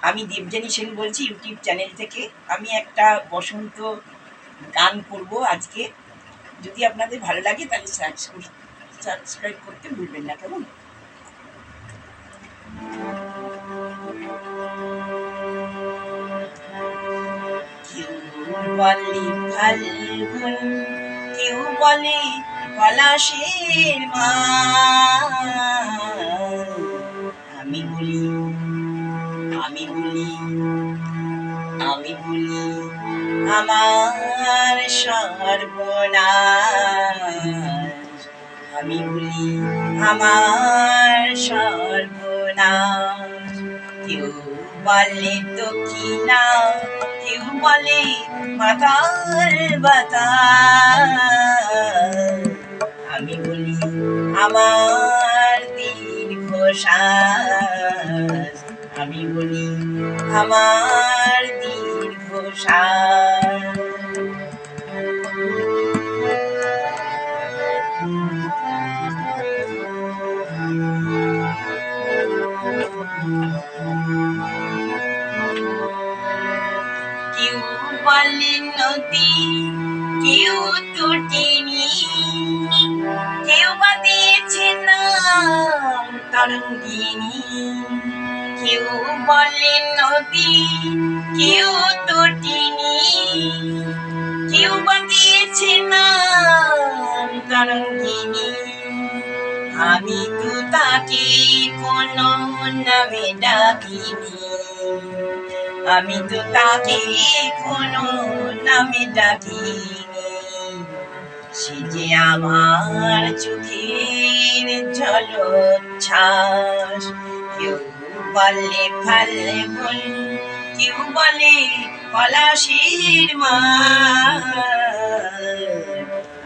আমি দেবযানী সেন বলছি YouTube channel থেকে। আমি একটা বসন্ত গান করব আজকে। যদি আপনাদের ভালো লাগে তাহলে সাবস্ক্রাইব করতে ভুলবেন না, কেমন? কেউ বলে ফাল্গুন, কেউ বলে পলাশের মাস। আমি বলি আমি বলি আমি বলি আমার সর্বনাশ। আমি বলি আমার সর্বনাশ। কেউ বলে দক্ষিণা, কেউ বলে মাতার বাতাস। আমি বলি আমার দীর্ঘশ্বাস। আমি বলি আমার দীর্ঘশ্বাস। কেউ বলে নদী, কেউ তটিনী, কেউ বা দিয়েছে নাম তরঙ্গিনী। কেউ বলে নদী, কেউ তটিনী, কেউ বা দিয়েছে নাম তরঙ্গিনী। আমি তো তাকে কোনো নামে ডাকিনি, আমি তো তাকে কোনো নামে ডাকিনি। সে যে আমার চোখের ঝলচ্ছ্বাস। কেউ বলে ফাল্গুন, কেউ বলে পলাশের মাস।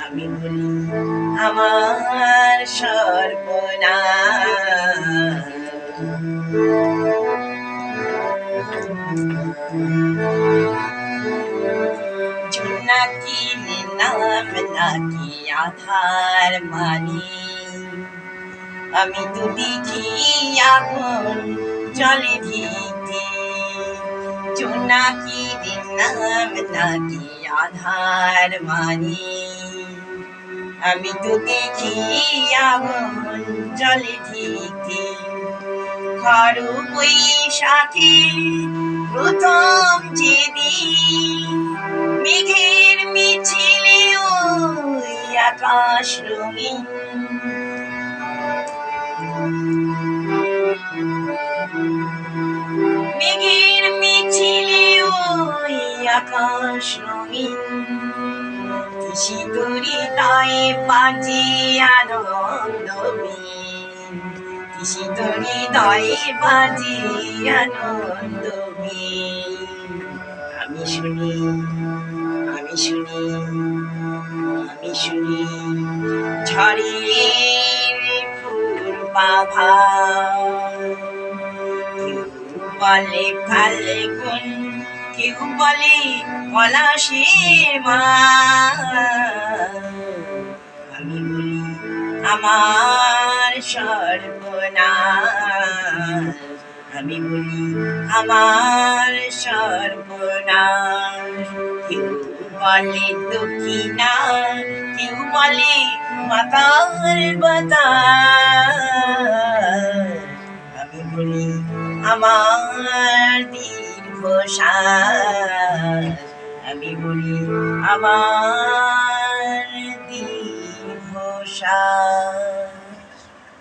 আমি বলি আমার সর্বনাশ। জোনাকির নাম নাকি আধার মানে, আমি তো দেখি আগুন জলে ভিতে। জোনাকির নাম নাকি আধার মানে, আমি তো দেখি আগুন জলে ভিতে। খর বৈশাখে প্রথম যেদিন মেঘের মিছিলে ওই আকাশ রঙিন। মেঘের মিছিলে ওই আকাশ রঙিন। শীতরি তাই বাজে আনন্দ বীণ, শীতরি তাই বাজে আনন্দ বীণ। আমি শুনি আমি শুনি আমি শুনি ঝড়ের পূর্বাভাস। কেউ বলে ফাল্গুন, কেউ বলে পলাশের মাস। আমি বলি আমার সর্বনাশ। আমি বলি আমার সর্বনাশ। কেউ বলে দক্ষিণা, কেউ বলে মাতার বাতাস। আমি বলি আমার দীর্ঘশ্বাস। আমি বলি আমার দীর্ঘশ্বাস।